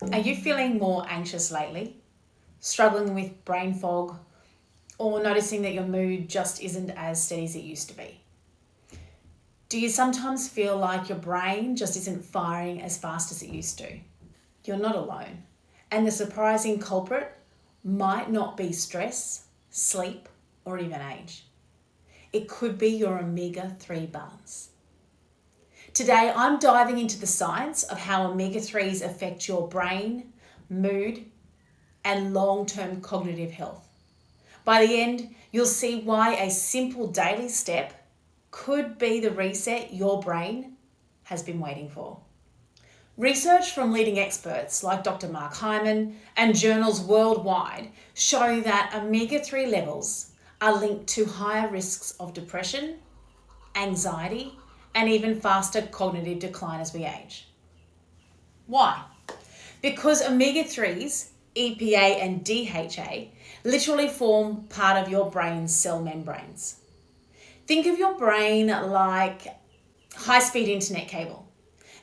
Are you feeling more anxious lately? Struggling with brain fog? Or noticing that your mood just isn't as steady as it used to be? Do you sometimes feel like your brain just isn't firing as fast as it used to? You're not alone. And the surprising culprit might not be stress, sleep, or even age. It could be your omega-3 balance. Today, I'm diving into the science of how omega-3s affect your brain, mood, and long-term cognitive health. By the end, you'll see why a simple daily step could be the reset your brain has been waiting for. Research from leading experts like Dr Mark Hyman and journals worldwide show that omega-3 levels are linked to higher risks of depression, anxiety, and even faster cognitive decline as we age. Why? Because omega-3s, EPA and DHA, literally form part of your brain's cell membranes. Think of your brain like high-speed internet cable.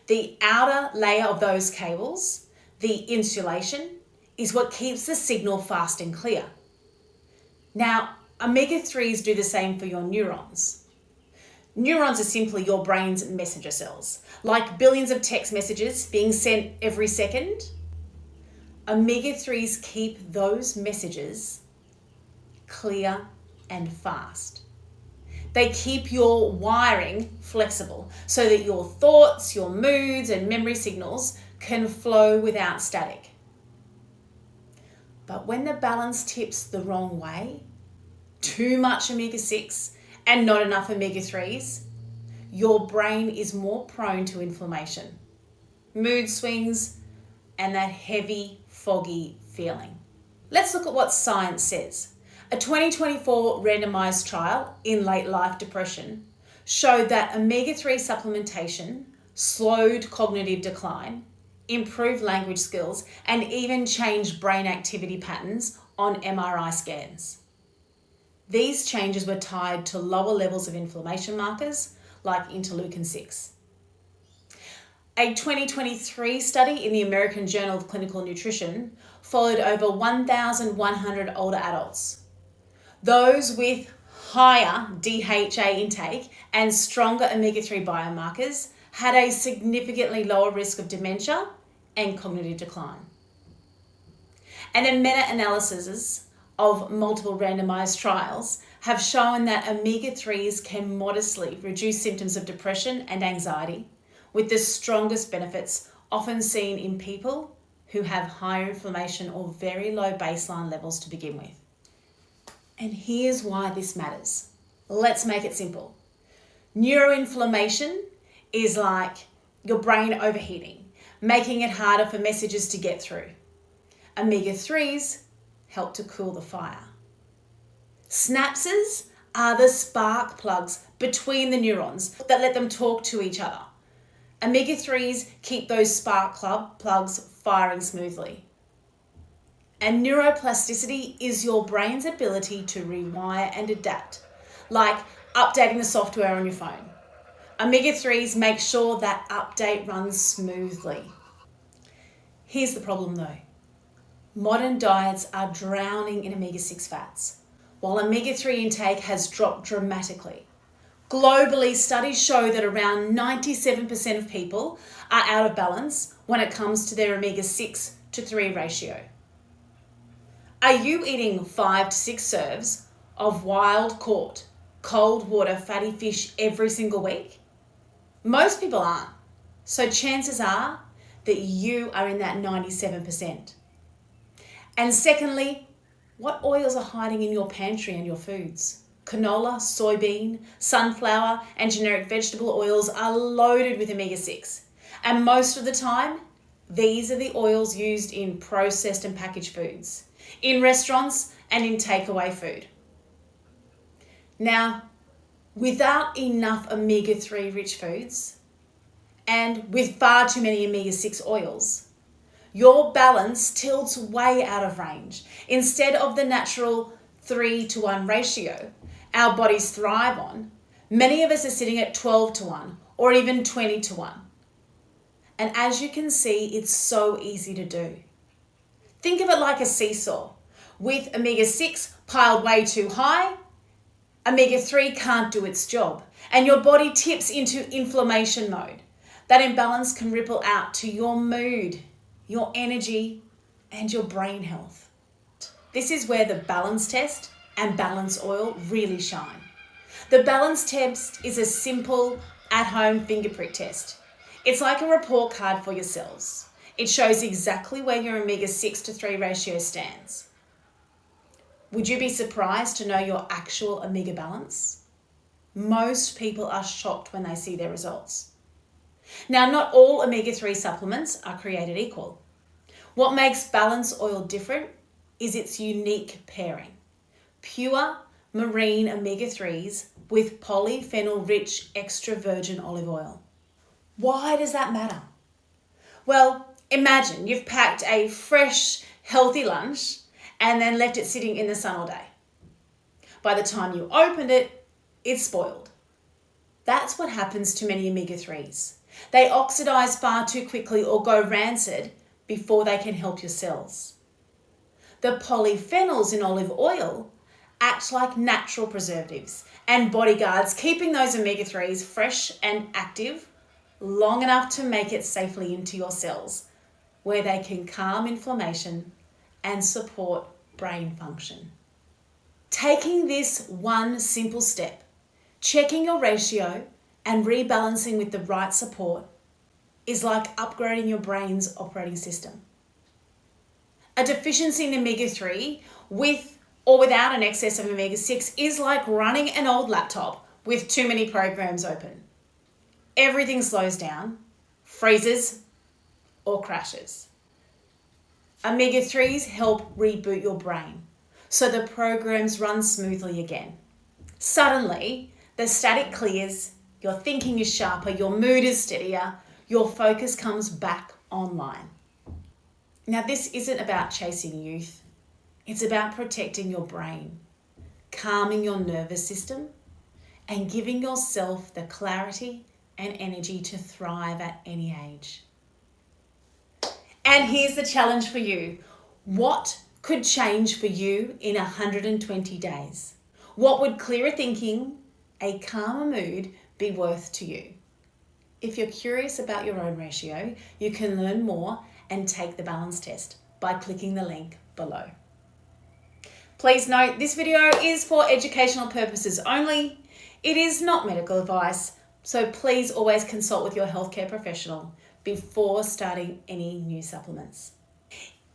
The outer layer of those cables, the insulation, is what keeps the signal fast and clear. Now, omega-3s do the same for your neurons. Neurons are simply your brain's messenger cells. Like billions of text messages being sent every second, omega-3s keep those messages clear and fast. They keep your wiring flexible so that your thoughts, your moods, and memory signals can flow without static. But when the balance tips the wrong way, too much omega-6 and not enough omega-3s, your brain is more prone to inflammation, mood swings, and that heavy, foggy feeling. Let's look at what science says. A 2024 randomized trial in late life depression showed that omega-3 supplementation slowed cognitive decline, improved language skills, and even changed brain activity patterns on MRI scans. These changes were tied to lower levels of inflammation markers like interleukin-6. A 2023 study in the American Journal of Clinical Nutrition followed over 1,100 older adults. Those with higher DHA intake and stronger omega-3 biomarkers had a significantly lower risk of dementia and cognitive decline. And then meta-analyses of multiple randomized trials have shown that omega-3s can modestly reduce symptoms of depression and anxiety, with the strongest benefits often seen in people who have higher inflammation or very low baseline levels to begin with. And here's why this matters. Let's make it simple. Neuroinflammation is like your brain overheating, making it harder for messages to get through. Omega-3s help to cool the fire. Synapses are the spark plugs between the neurons that let them talk to each other. Omega-3s keep those spark plugs firing smoothly. And neuroplasticity is your brain's ability to rewire and adapt, like updating the software on your phone. Omega-3s make sure that update runs smoothly. Here's the problem though. Modern diets are drowning in omega-6 fats, while omega-3 intake has dropped dramatically. Globally, studies show that around 97% of people are out of balance when it comes to their omega-6 to 3 ratio. Are you eating 5 to 6 serves of wild-caught, cold water fatty fish every single week? Most people aren't. So chances are that you are in that 97%. And secondly, what oils are hiding in your pantry and your foods? Canola, soybean, sunflower, and generic vegetable oils are loaded with omega-6. And most of the time, these are the oils used in processed and packaged foods, in restaurants and in takeaway food. Now, without enough omega-3 rich foods and with far too many omega-6 oils, your balance tilts way out of range. Instead of the natural 3-to-1 ratio our bodies thrive on, many of us are sitting at 12-to-1 or even 20-to-1. And as you can see, it's so easy to do. Think of it like a seesaw. With omega-6 piled way too high, omega-3 can't do its job, and your body tips into inflammation mode. That imbalance can ripple out to your mood, your energy, and your brain health. This is where the balance test and balance oil really shine. The balance test is a simple, at-home finger prick test. It's like a report card for your cells. It shows exactly where your omega-6 to 3 ratio stands. Would you be surprised to know your actual omega balance? Most people are shocked when they see their results. Now, not all omega-3 supplements are created equal. What makes balance oil different is its unique pairing. Pure marine omega-3s with polyphenol-rich extra virgin olive oil. Why does that matter? Well, imagine you've packed a fresh, healthy lunch and then left it sitting in the sun all day. By the time you opened it, it's spoiled. That's what happens to many omega-3s. They oxidize far too quickly or go rancid before they can help your cells. The polyphenols in olive oil act like natural preservatives and bodyguards, keeping those omega-3s fresh and active long enough to make it safely into your cells, where they can calm inflammation and support brain function. Taking this one simple step, checking your ratio and rebalancing with the right support, is like upgrading your brain's operating system. A deficiency in omega-3 with or without an excess of omega-6 is like running an old laptop with too many programs open. Everything slows down, freezes, or crashes. Omega-3s help reboot your brain so the programs run smoothly again. Suddenly, the static clears, your thinking is sharper, your mood is steadier, your focus comes back online. Now, this isn't about chasing youth. It's about protecting your brain, calming your nervous system, and giving yourself the clarity and energy to thrive at any age. And here's the challenge for you. What could change for you in 120 days? What would clearer thinking, a calmer mood be worth to you? If you're curious about your own ratio, you can learn more and take the balance test by clicking the link below. Please note, this video is for educational purposes only. It is not medical advice, so please always consult with your healthcare professional before starting any new supplements.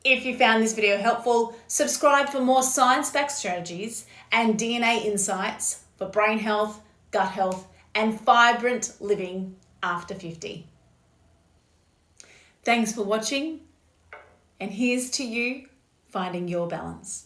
If you found this video helpful, subscribe for more science-backed strategies and DNA insights for brain health, gut health, and vibrant living after 50. Thanks for watching, and here's to you finding your balance.